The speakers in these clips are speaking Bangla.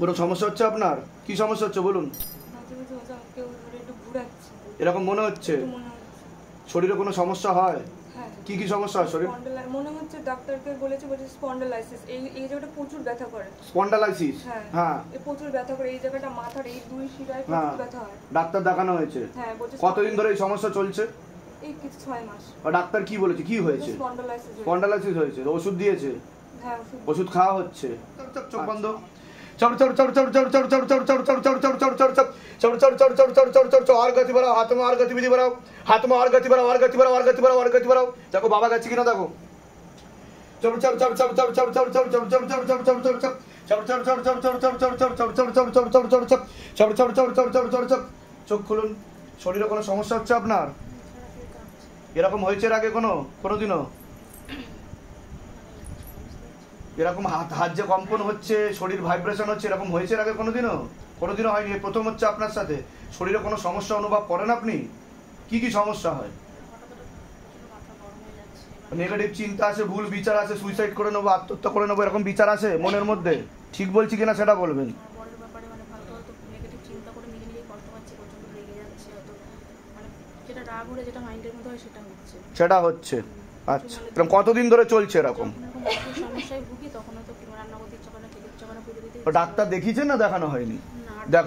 কোনো সমস্যা হচ্ছে আপনার? কি সমস্যা হচ্ছে বলুন? মাঝে মাঝে কেউ ধরে একটু ঘুরাচ্ছে, এরকম মনে হচ্ছে? একটু মনে হচ্ছে। শরীরে কোনো সমস্যা হয়? হ্যাঁ। কি কি সমস্যা হয় শরীর? মনে হচ্ছে ডাক্তারকে বলেছে স্পন্ডালাইসিস, এই জায়গাটা প্রচুর ব্যথা করে। স্পন্ডালাইসিস? হ্যাঁ, এই প্রচুর ব্যথা করে এই জায়গাটা, মাথার এই দুই শিরায় প্রচুর ব্যথা হয়। ডাক্তার দেখানো হয়েছে? হ্যাঁ, বলছে। কতদিন ধরে এই সমস্যা চলছে? এই কিছু 6 মাস। আর ডাক্তার কি বলেছে, কি হয়েছে? স্পন্ডালাইসিস হয়েছে। ওষুধ দিয়েছে? হ্যাঁ, ওষুধ খাওয়া হচ্ছে? চোখ বন্ধ। और गति बढ़ाओ, हाथ में और गतिविधि बढ़ाओ, हाथ में और गति बढ़ाओ, और गति बढ़ाओ, और गति बढ़ाओ, और गति बढ़ाओ। देखो बाबा गति की ना देखो। চোখ খুলুন। শরীরে কোনো সমস্যা হচ্ছে আপনার? এরকম হয়েছে এর আগে কোনোদিনও? এরকম হাত যে কম্পন হচ্ছে, শরীর ভাইব্রেশন হচ্ছে, এরকম হয়েছে এর আগে কোনোদিনও হয়নি। প্রথম হচ্ছে আপনার সাথে। শরীরে কোনো সমস্যা অনুভব করেন আপনি? কি কি সমস্যা হয়? নেগেটিভ চিন্তা আছে, ভুল বিচার আছে, সুইসাইড করে নেবো, আত্মহত্যা করে নেবো, এরকম বিচার আছে মনের মধ্যে? ঠিক বলছি কিনা সেটা বলবেন। সেটা হচ্ছে? আচ্ছা, কতদিন ধরে চলছে এরকম? ডাক্তার দেখিয়েছেন না দেখানো হয়নি? দেখ,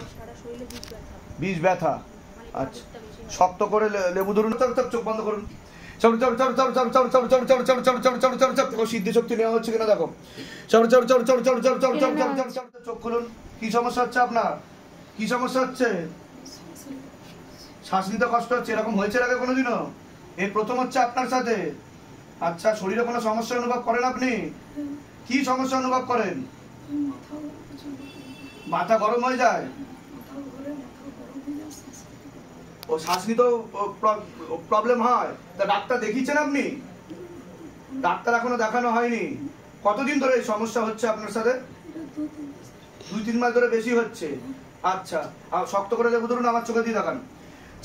বিষ ব্যথা। আচ্ছা, শক্ত করে লেবু ধরুন। চোখ বন্ধ করুন। সিদ্ধি শক্তি নেওয়া হচ্ছে কিনা দেখো। চোখ খুলুন। কি সমস্যা হচ্ছে আপনার? কি সমস্যা হচ্ছে? শ্বাস নিতে কষ্ট হচ্ছে? এরকম হয়েছে আগে কোনোদিনও? এই প্রথম হচ্ছে আপনার সাথে? আচ্ছা, শরীরে কোনো সমস্যা অনুভব করেন আপনি? কি সমস্যা অনুভব করেন? মাথা গরম হয়ে যায়? ও শ্বাস নিতেও প্রবলেম হয়? তা ডাক্তার দেখিয়েছেন আপনি? ডাক্তার এখনো দেখানো হয়নি? কতদিন ধরে এই সমস্যা হচ্ছে আপনার সাথে? 2-3 মাস ধরে বেশি হচ্ছে। আচ্ছা, আর শক্ত করে লেবু ধরুন, আমার চোখে দিয়ে দেখান।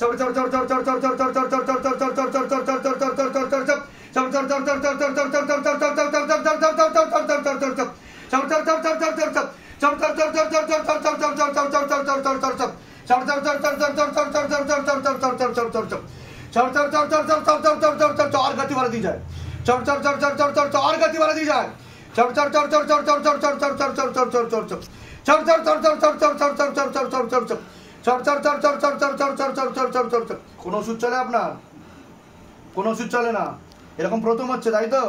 और गति बढ़ा दी जाए, और गति बढ़ा दी जाए। কোন ওষুধ চলে আপনার? কোন ওষুধ চলে না? এরকম প্রথম হচ্ছে, তাই তো?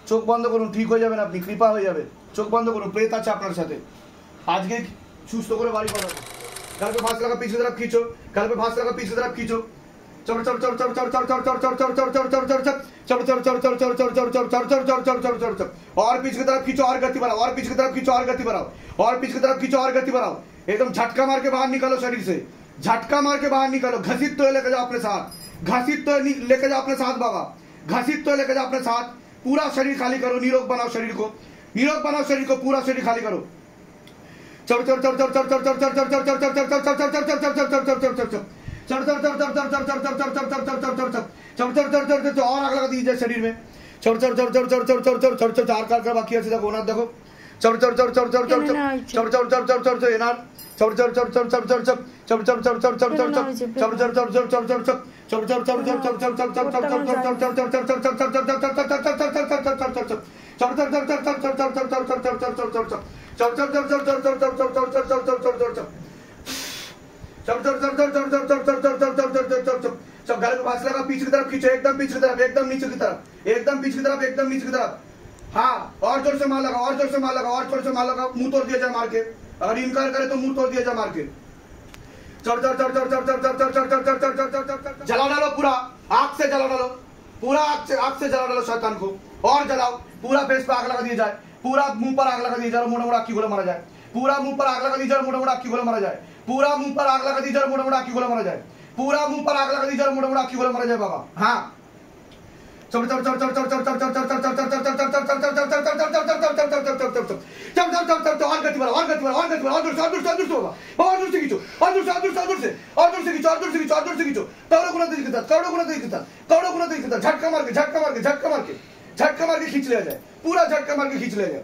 চোখ বন্ধ করুন, ঠিক হয়ে যাবেন আপনি, কৃপা হয়ে যাবে। চোখ বন্ধ করুন, প্রেত আছে আপনার সাথে। আজকে সুস্থ করে বাড়ি করাবো। घर पे फांस लगा, पीछे तरफ खींचो। घर पे फांस लगा, पीछे तरफ खींचो। और पीछे की तरफ खींचो, और गति बढ़ाओ, और पीछे की तरफ खींचो, और गति बढ़ाओ, और पीछे की तरफ खींचो, और गति बढ़ाओ। एकदम झटका मार के बाहर निकालो शरीर से, झटका मार के बाहर निकालो। घसीट तो लेके जाओ अपने साथ, घसीट तो लेके जाओ अपने साथ बाबा, घसीट तो लेके जाओ अपने साथ। पूरा शरीर खाली करो, निरोग बनाओ शरीर को, निरोग बनाओ शरीर को, पूरा शरीर खाली करो। और आग लगा दीजिए शरीर में। बाकी আছে দেখো, ওনার দেখো। सब घर को फांस लगा, पीछे की तरफ खींचो, एकदम पीछे की तरफ, एकदम नीचे की तरफ, एकदम पीछे की तरफ, एकदम नीचे की तरफ। हाँ, और जोर से मार लगा, और जोर से मार लगा, और जोर से मार लगा। मुंह तोड़ दिया जाए मार के, अगर इनकार करे तो मुंह तोड़ दिया जाए मार के। जला डालो पूरा, आग से जला डालो, पूरा आग से जला डालो शैतान को, और जलाओ। पूरा फेस पे आग लगा दिया जाए, पूरा मुंह पर आग लगा दिया जाए, मोटा मोटा अक्की गोला मारा जाए। पूरा मुंह पर आग लगा दी जाए, मोटा मोटा अक्की गोला मारा जाए। पूरा मुंह पर आग लगा दी जाए, मोटा मोटा अक्की गोला मारा जाए। पूरा मुंह पर आग लगा दी जाए, मोटा मोटा अक्की गोला मारा जाए बाबा। हाँ, और गति बढ़ाओ, और गति बढ़ाओ, और गति बढ़ाओ, और दूर से होगा, और दूर से खींचो, और दूर से, और दूर से, और दूर से, और दूर से खींचो, और दूर से खींचो, और दूर से खींचो। करोड़ों गुना तेज के साथ, करोड़ों गुना तेज के साथ, करोड़ों गुना तेज के साथ, झटका मार के, झटका मार के, झटका मार के, झटका मार के खींच लिया जाए, पूरा झटका मार के खींच लिया जाए।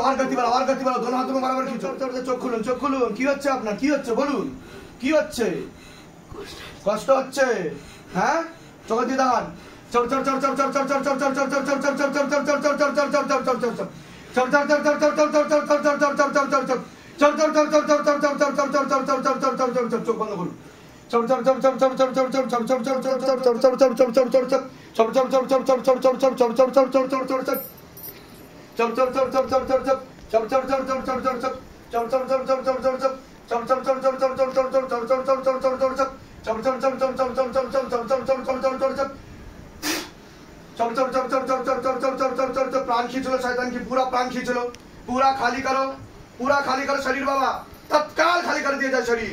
और गति बढ़ाओ दोनों हाथों को बराबर खींचो चोख खुलुन কি হচ্ছে আপনার কি হচ্ছে বলুন কি হচ্ছে কষ্ট হচ্ছে হ্যাঁ চোখ দিয়ে দাঁড়ান চোখ বন্ধ করুন प्राण खींच लो शैतान की पूरा प्राण खींच लो पूरा खाली करो शरीर बाबा तत्काल खाली कर दिया जाए शरीर